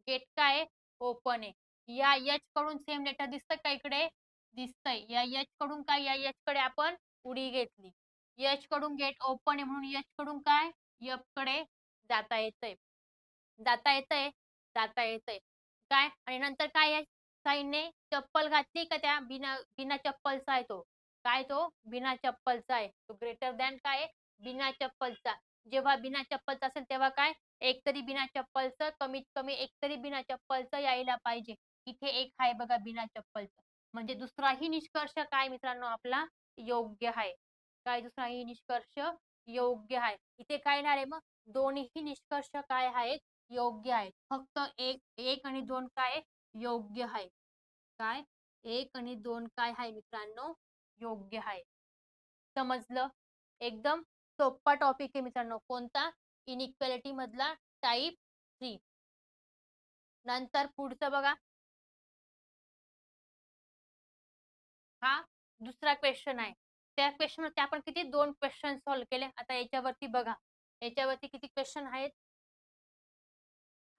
गेट काय ओपन आहे. या एच कडून सेम लेटर दिसतंय का इकडे? दिसतंय. या एच कडून काय या एच कडे आपण उडी घेतली. एच कडून गेट ओपन आहे म्हणून एच कडून काय एफ कडे जाता येतंय. जाता येतंय. जाता येतंय. काय आणि नंतर काय आहे साईनने चप्पल घातली का त्या बिना बिना चप्पलचा आहे तो. काय तो बिना चप्पलचा आहे. तो ग्रेटर दॅन काय आहे? बिना चप्पलचा. जेव्हा बिना चप्पलचा असेल तेव्हा काय एक तरी बिना चप्पलचं कमीत कमी एक तरी बिना चप्पलचं यायला पाहिजे. इथे एक आहे बघा बिना चप्पलचं. म्हणजे दुसराही निष्कर्ष काय मित्रांनो आपला योग्य आहे. काय दुसराही निष्कर्ष योग्य आहे. इथे काय येणार आहे मग दोन्हीही निष्कर्ष काय आहेत योग्य आहेत. फक्त एक एक आणि दोन काय योग्य आहे. काय एक आणि दोन काय आहे मित्रांनो योग्य आहे. समजलं? एकदम सोपा टॉपिक आहे मित्रांनो. कोणता? इनइक्वालिटी मधला टाईप 3. नंतर पुढचं बघा. हा दुसरा क्वेश्चन आहे. त्या क्वेश्चनवरती आपण किती 2 क्वेश्चन सॉल्व्ह केले. आता याच्यावरती बघा. याच्यावरती किती क्वेश्चन आहेत?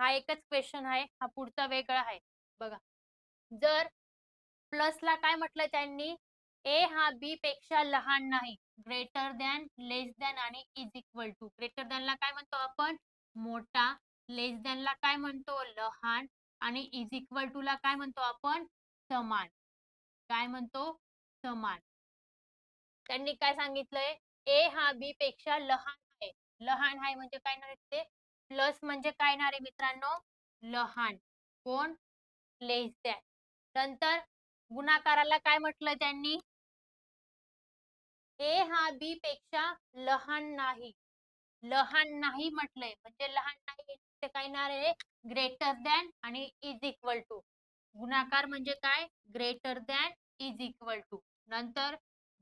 हा एकच क्वेश्चन आहे. हा पुढचा वेगळा आहे. बघा. जर प्लसला काय म्हटलंय त्यांनी? ए हा बी पेक्षा लहान नाही. ग्रेटर दॅन, लेस दॅन आणि इज इक्वल टू. ग्रेटर दॅनला काय म्हणतो आपण? मोठा. लेस दॅनला काय म्हणतो? लहान. आणि इज इक्वल टू ला काय म्हणतो आपण? समान. काय म्हणतो? समान. त्यांनी काय सांगितलंय? ए हा बी पेक्षा लहान आहे. लहान आहे म्हणजे काय येणार ते? प्लस म्हणजे काय येणार आहे मित्रांनो? लहान. कोण? लेस दॅन. नंतर गुणाकाराला काय म्हटलं त्यांनी? ए हा बी पेक्षा लहान नाही. लहान नाही म्हटलंय म्हणजे लहान नाही ते काय येणार आहे? ग्रेटर दॅन आणि इज इक्वल टू. गुणाकार म्हणजे काय? Greater than is equal to. नंतर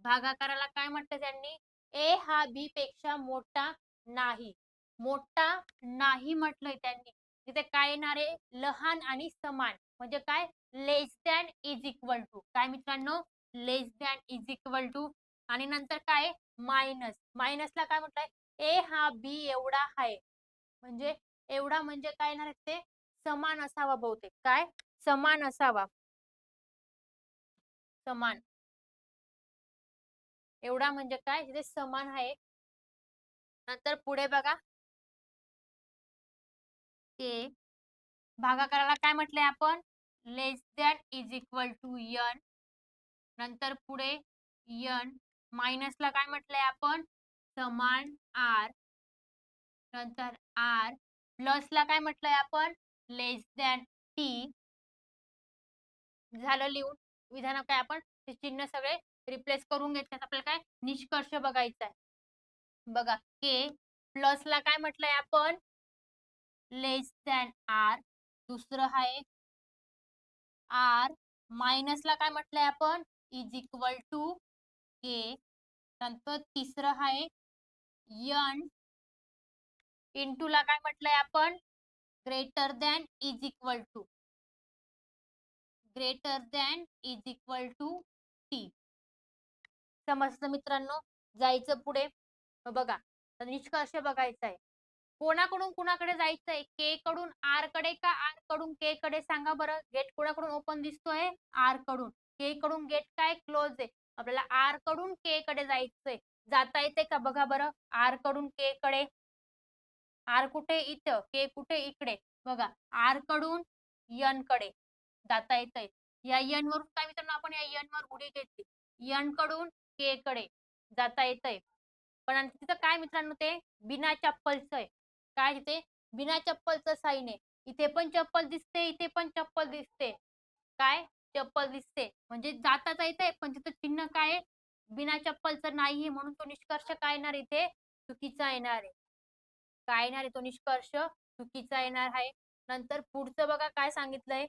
भागाकाराला काय म्हटलं त्यांनी? ए हा बी पेक्षा मोठा नाही. मोठा नाही म्हटलंय त्यांनी, तिथे काय येणार आहे? लहान आणि समान. म्हणजे काय? Less than is equal to. काय मित्रांनो? Less than is equal to. आणि नंतर काय? मायनस. मायनसला काय म्हटलंय? ए हा बी एवढा आहे. म्हणजे एवढा म्हणजे काय येणार आहे ते? समान असावा बहुतेक. काय? समान असावा. समान. एवढा म्हणजे काय? तिथे समान आहे. नंतर पुढे बघा, के भागाकाराला काय म्हटलंय आपण? Less than is equal to N. नंतर पुढे एन. मायनसला काय म्हटलंय आपण? समान आर. नंतर आर. प्लसला काय म्हटलंय आपण? Less than T. झालं लिहून. विधान काय आपण ते चिन्ह सगळे रिप्लेस करून घेतल्यात. आपल्याला काय निष्कर्ष बघायचा आहे. बघा, के प्लसला काय म्हटलंय आपण? Less than R. दुसरं आहे आर. मायनसला काय म्हटलंय आपण? Is equal to K. नंतर तिसरं आहे यन. इंटूला काय म्हटलंय आपण? Greater than is equal to. Greater than is equal to T. समजलं मित्रांनो? जायचं पुढे. बघा, निष्कर्ष बघायचा आहे. कोणाकडून कुणाकडे जायचंय? के कडून आर कडे का आर कडून के कडे? सांगा बरं. गेट कोणाकडून ओपन दिसतोय? आर कडून. के कडून गेट काय क्लोज आहे. आपल्याला आर कडून के कडे जायचंय. जाता येते का बघा बरं? आर कडून के कडे. आर कुठे? इथं. के कुठे? इकडे. बघा, आर कडून यन कडे जाता येतंय. या यन वरून काय मित्रांनो आपण या यन वर उडी घेतली. यन कडून के कडे जाता येतंय. पण तिथं काय मित्रांनो ते बिना चप्पलचं आहे. काय तिथे? बिना चप्पलचं साईन आहे. इथे पण चप्पल दिसते, इथे पण चप्पल दिसते. काय? चप्पल दिसते. म्हणजे जाता येतंय, पण तिथं चिन्ह काय आहे? बिना चप्पलचं नाहीये. म्हणून तो निष्कर्ष काय येणार इथे? चुकीचा येणार आहे. काय येणार आहे तो निष्कर्ष? चुकीचा येणार आहे. नंतर पुढचं बघा काय सांगितलंय?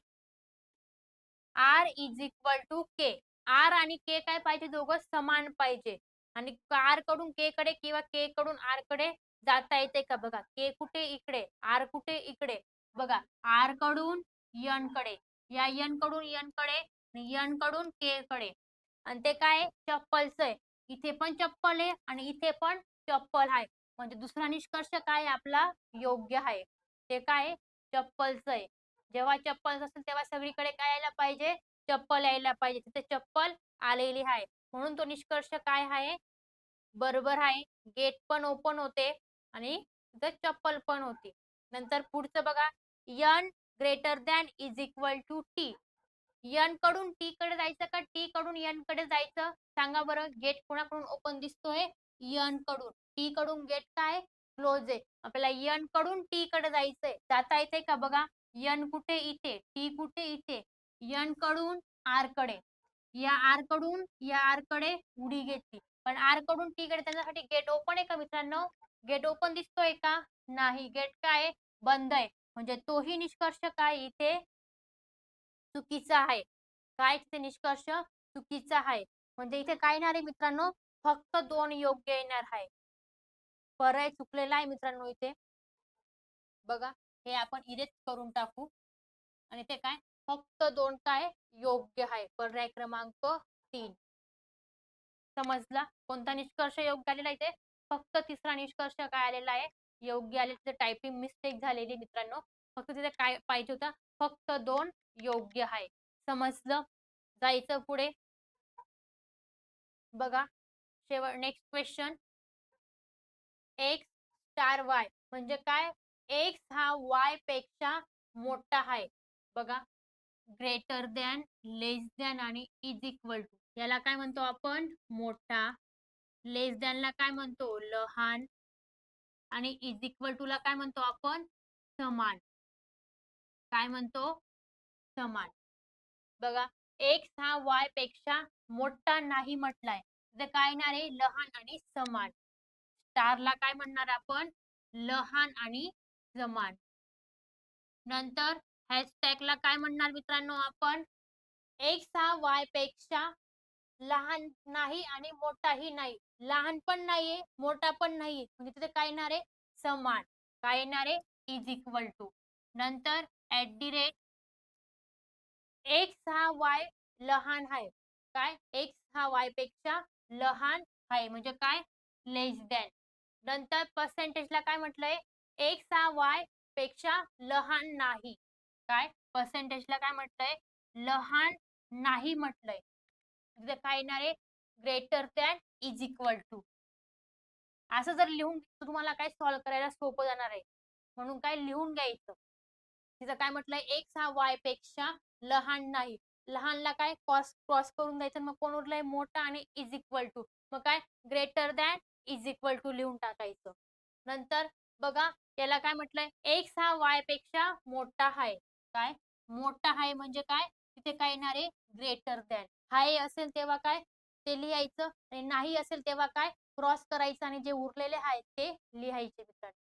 R is equal to K. R आणि के काय पाहिजे? दोघं समान पाहिजे. आणि आर कडून के कडे किंवा के कडून आर कडे जाता येते का बघा. के कुठे? इकडे. आर कुठे? इकडे. बघा, आर कडून यन कडे, या यन कडून यन कडे, यन कडून के कडे. आणि ते काय? चप्पलचं आहे. इथे पण चप्पल आहे आणि इथे पण चप्पल आहे. म्हणजे दुसरा निष्कर्ष काय आपला योग्य आहे. ते काय? चप्पलचं आहे. जेव्हा चप्पल असेल तेव्हा सगळीकडे काय यायला पाहिजे? चप्पल यायला पाहिजे. तिथे चप्पल आलेली आहे. म्हणून तो निष्कर्ष काय आहे? बरोबर आहे. गेट पण ओपन होते आणि तिथे चप्पल पण होती. नंतर पुढचं बघा, N greater than is equal to T. N कडून टी कडे जायचं का टी कडून यन कडे जायचं? सांगा बरं. गेट कोणाकडून ओपन दिसतोय? यन कडून. टी कडून गेट काय? क्लोज आहे. आपल्याला यन कडून टी कडे जायचंय. जाता येते का बघा. यन कुठे? इथे. टी कुठे? इथे. यन कडून आर कडे. या आर कडून या आर कडे उडी घेतली. पण आर कडून टी कडे त्याच्यासाठी गेट ओपन आहे का मित्रांनो? गेट ओपन दिसतोय का? नाही. गेट काय आहे? बंद आहे. म्हणजे तोही निष्कर्ष काय इथे चुकीचा आहे. काय ते निष्कर्ष चुकीचा आहे. म्हणजे इथे काय येणार आहे मित्रांनो? फक्त 2 योग्य येणार आहे. पर्याय चुकलेला आहे मित्रांनो इथे. बघा, हे आपण इरेज करून टाकू. आणि ते काय? फक्त 2 काय योग्य आहे. पर्याय क्रमांक 3. समजला? कोणता निष्कर्ष योग्य आलेला इथे? फक्त तिसरा निष्कर्ष काय आलेला आहे? योग्य आले. तिथे टायपिंग मिस्टेक झालेली मित्रांनो. फक्त तिथे काय पाहिजे होता? फक्त 2 योग्य आहे. समजलं? जायचं पुढे. बघा, शेवट next question. X star Y म्हणजे काय? एक्स हा वाय पेक्षा मोठा आहे. बघा, ग्रेटर दॅन, लेस दॅन आणि इज इक्वल टू. याला काय म्हणतो आपण? मोठा. लेस दॅनला काय म्हणतो? लहान. आणि इज इक्वल टू ला काय म्हणतो आपण? समान. काय म्हणतो? समान. बघा, एक्स हा वाय पेक्षा मोठा नाही म्हटलाय. तर काय येणार आहे? लहान आणि समान. स्टारला काय म्हणणार आपण? लहान आणि समान. नंतर हॅशटॅगला काय म्हणणार मित्रांनो आपण? एक्स हा वाय पेक्षा लहान नाही आणि मोठाही नाही. लहान पण नाहीये, मोठा पण नाहीये. म्हणजे तिथे काय येणार आहे? समान. काय येणार आहे इज इक्वल टू, नंतर ऍट दी रेट एक्स हा वाय लहान आहे, काय एक्स हा वाय पेक्षा लहान आहे म्हणजे काय लेस दॅन, नंतर पर्सेंटेजला काय म्हटलंय एक्स हा वाय पेक्षा लहान नाही, काय पर्सेंटेजला काय म्हटलंय लहान नाही म्हटलंय, तिथे काय येणार आहे greater than is equal to. असं जर लिहून तुम्हाला काय सॉल्व्ह करायला सोपं जाणार आहे, म्हणून काय लिहून घ्यायचं. तिचं काय म्हटलंय एक्स हा वाय पेक्षा लहान नाही, लहानला काय क्रॉस क्रॉस करून द्यायचं, मग कोण उरलंय मोठा आणि इज इक्वल टू, मग काय greater than is equal to लिहून टाकायचं. नंतर बघा याला काय म्हटलंय एक्स हा वाय पेक्षा मोठा आहे, काय मोठा आहे म्हणजे काय तिथे काय येणार आहे ग्रेटर दॅन, हाय असेल तेव्हा काय ते लिहायचं आणि नाही असेल तेव्हा काय क्रॉस करायचं आणि जे उरलेले आहेत ते लिहायचे मित्रांनो.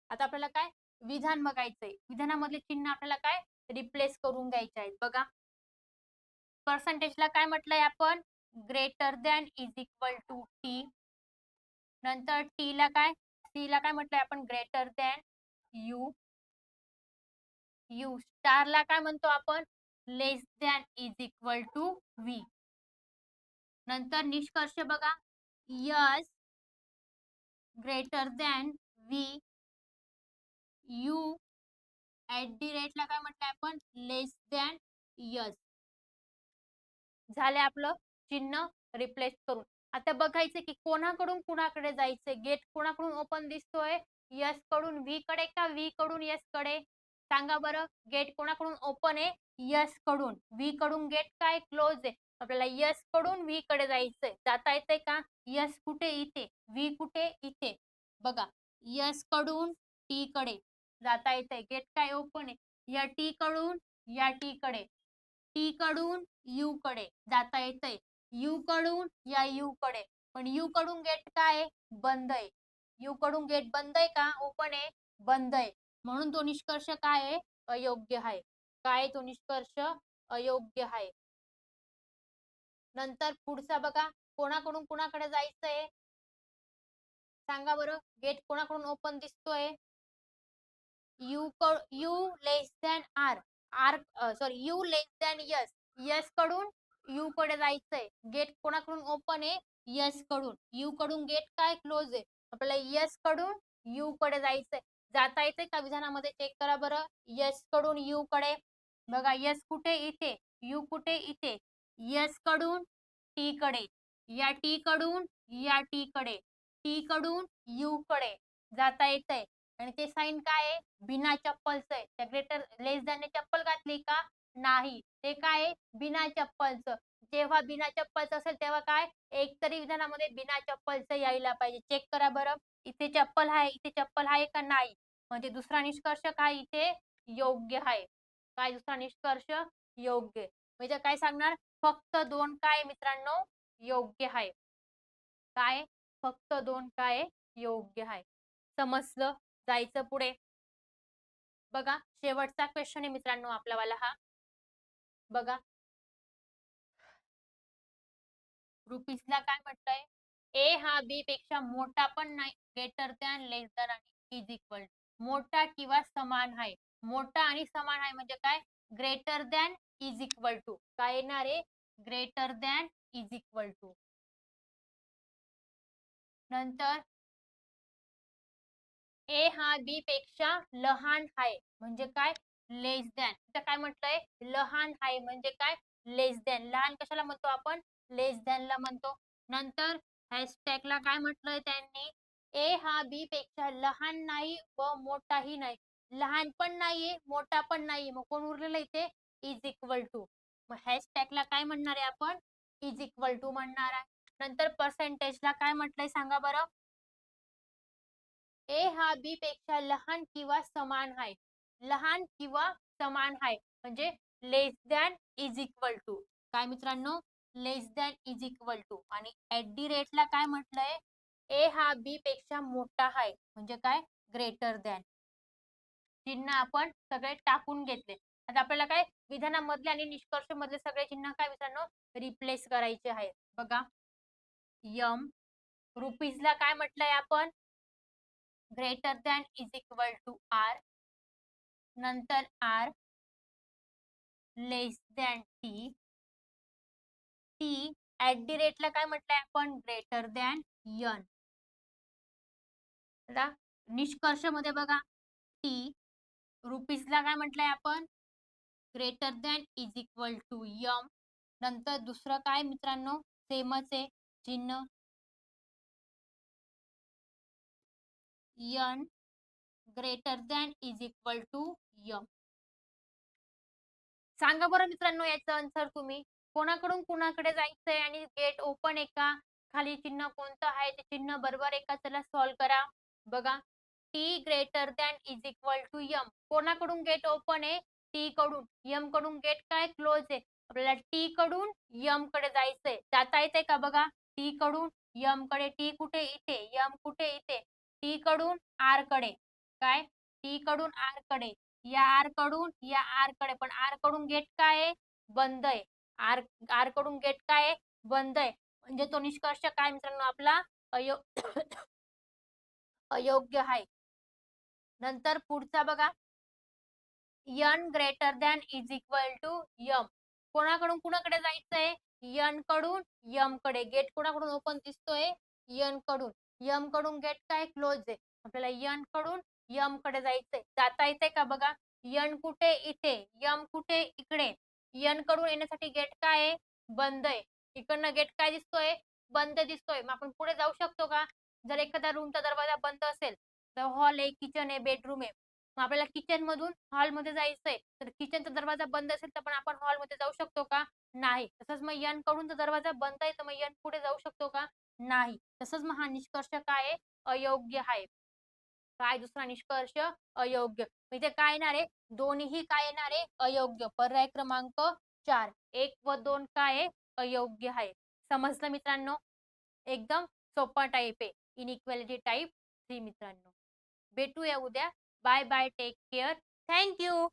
आता आपल्याला काय विधान बघायचंय, विधानामधले चिन्ह आपल्याला काय रिप्लेस करून घ्यायचे आहेत. बघा पर्सेंटेजला काय म्हटलंय आपण greater than is equal to T, नंतर टी ला काय टी ला काय म्हटलंय आपण ग्रेटर दॅन यू, यू स्टारला काय म्हणतो आपण less than is equal to V, नंतर निष्कर्ष बघा S greater than V, U at the रेटला काय म्हटलंय आपण लेस दॅन यस. झाले आपलं चिन्ह रिप्लेस करून. आता बघायचं की कोणाकडून कुणाकडे जायचंय, गेट कोणाकडून ओपन दिसतोय यस कडून व्ही कडे का व्ही कडून यस कडे, सांगा बरं गेट कोणाकडून ओपन आहे यस कडून, व्ही कडून गेट काय क्लोज आहे, आपल्याला यस कडून व्ही कडे जायचंय, जाता येतंय का यस कुठे इथे व्ही कुठे इथे, बघा यस कडून टी कडे जाता येतंय, गेट काय ओपन आहे या टी कडून या टी कडे, टी कडून यू कडे जाता येतंय, यू कडून या यू कडे, पण यू कडून गेट काय बंद आहे, यू कडून गेट बंद आहे का ओपन आहे बंद आहे, म्हणून तो निष्कर्ष काय आहे अयोग्य आहे, काय तो निष्कर्ष अयोग्य आहे. नंतर पुढचा बघा कोणाकडून कुणाकडे जायचंय सांगा बरं, गेट कोणाकडून ओपन दिसतोय U less than R, R sorry U less than S, S कडून यू कडे जायचंय, गेट कोणाकडून ओपन आहे यस कडून, यू कडून गेट काय क्लोज आहे, आपल्याला यस कडून यू कडे जायचंय, जाता येते का विधानामध्ये चेक करा बरं यस कडून यू कडे, बघा यस कुठे इथे यू कुठे इथे, यस कडून टी कडे या टी कडून या टी कडे, टी कडून यू कडे जाता येतंय, आणि ते साइन काय आहे बिना चप्पलचं आहे, त्या ग्रेटर लेस दॅनने चप्पल घातली का नाही, ते काय आहे बिना चप्पलचं, जेव्हा बिना चप्पलचं असेल तेव्हा काय एक तरी विधानामध्ये बिना चप्पलचं यायला पाहिजे, चेक करा बरं इथे चप्पल आहे इथे चप्पल आहे का नाही, म्हणजे दुसरा निष्कर्ष काय इथे योग्य आहे, काय दुसरा निष्कर्ष योग्य, म्हणजे काय सांगणार फक्त दोन काय मित्रांनो योग्य आहे, काय फक्त दोन काय योग्य आहे. समजलं, जायचं पुढे. बघा शेवटचा क्वेश्चन आहे मित्रांनो आपल्यावाला हा, बघा रुपीजला काय म्हटलंय ए हा बी पेक्षा मोठा पण नाही ग्रेटर दॅन लेस दॅन आणि इज इक्वल, मोठा किंवा समान आहे, मोठा आणि समान आहे म्हणजे काय greater than is equal to, काय येणार आहे greater than is equal to, नंतर ए हा बी पेक्षा लहान आहे म्हणजे काय लेस दॅन, तर काय म्हटलंय लहान आहे म्हणजे काय लेस दॅन, लहान कशाला म्हणतो आपण लेस दॅन ला म्हणतो. नंतर हॅशटॅगला काय म्हटलंय त्यांनी ए हा बी पेक्षा लहान नाही व मोठाही नाही, लहान पण नाहीये मोठा पण नाहीये, मग कोण उरलेलं इथे इज इक्वल टू, मग हॅशटॅगला काय म्हणणार आहे आपण इज इक्वल टू म्हणणार आहे. नंतर पर्सेंटेजला काय म्हटलंय सांगा बरं ए हा बी पेक्षा लहान किंवा समान आहे, लहान किंवा समान आहे म्हणजे लेस दॅन इज इक्वल टू, काय मित्रांनो less than is equal to, आणि ऍट दी रेटला काय म्हटलंय ए हा बी पेक्षा मोठा आहे म्हणजे काय ग्रेटर दॅन, चिन्ह आपण सगळे टाकून घेतले. आता आपल्याला काय विधानामधले आणि निष्कर्ष मधले सगळे चिन्ह काय मित्रांनो रिप्लेस करायचे आहेत. बघा यम रुपीजला काय म्हटलंय आपण greater than is equal to R, नंतर R less than T, T at the रेटला काय म्हटलंय आपण ग्रेटर दॅन यन. आता निष्कर्ष मध्ये बघा टी रुपीजला काय म्हटलंय आपण greater than is equal to M. नंतर दुसरं काय मित्रांनो सेमच आहे चिन्ह N greater than is equal to M. सांगा बरं मित्रांनो याचं आन्सर तुम्ही कोणाकडून कुणाकडे जायचंय आणि गेट ओपन आहे का खाली चिन्ह कोणतं आहे ते चिन्ह बरोबर आहे का चला सॉल्व्ह करा. बघा T greater than is equal to M कोणाकडून गेट ओपन आहे टी कडून, यम कडून गेट काय क्लोज आहे. आपल्याला टी कडून यम कडे जायचंय जाता येते का बघा टी कडून यम कडे, टी कुठे इथे यम कुठे इथे, टी कडून आर कडे काय टी कडून आर कडे, या आर कडून या आर कडे, पण आर कडून गेट काय आहे बंद आहे. आर आर कडून गेट काय आहे बंद आहे म्हणजे तो निष्कर्ष काय मित्रांनो आपला अयोग्य आहे. नंतर पुढचा बघा N greater than is equal to M कोणाकडून कुणाकडे जायचंय यन कडून यम कडे, गेट कोणाकडून ओपन दिसतोय यन कडून, यम कडून गेट काय क्लोज आहे. आपल्याला यन कडून यम कडे जायचंय जाता येते का बघा यन कुठे इथे यम कुठे इकडे, यन कडून येण्यासाठी गेट काय आहे बंद आहे. इकडनं गेट काय दिसतोय बंद दिसतोय मग आपण पुढे जाऊ शकतो का जर एखाद्या रूमचा दरवाजा बंद असेल तर हॉल आहे किचन आहे बेडरूम आहे मग आपल्याला किचन मधून हॉलमध्ये जायचंय तर किचनचा दरवाजा बंद असेल तर पण आपण हॉलमध्ये जाऊ शकतो का नाही. तसंच मग यन कडून जर दरवाजा बंद आहे तर मग यन पुढे जाऊ शकतो का नाही. तसंच मग हा निष्कर्ष काय आहे अयोग्य आहे. काय दुसरा निष्कर्ष अयोग्य इथे काय येणार आहे दोन्हीही काय येणार आहे अयोग्य. पर्याय क्रमांक 4 1 व 2 काय आहे अयोग्य आहे. समजलं मित्रांनो एकदम सोपा टाईप आहे इनइक्वालिटी टाईप 3 मित्रांनो. भेटूया उद्या. Bye bye take care. Thank you.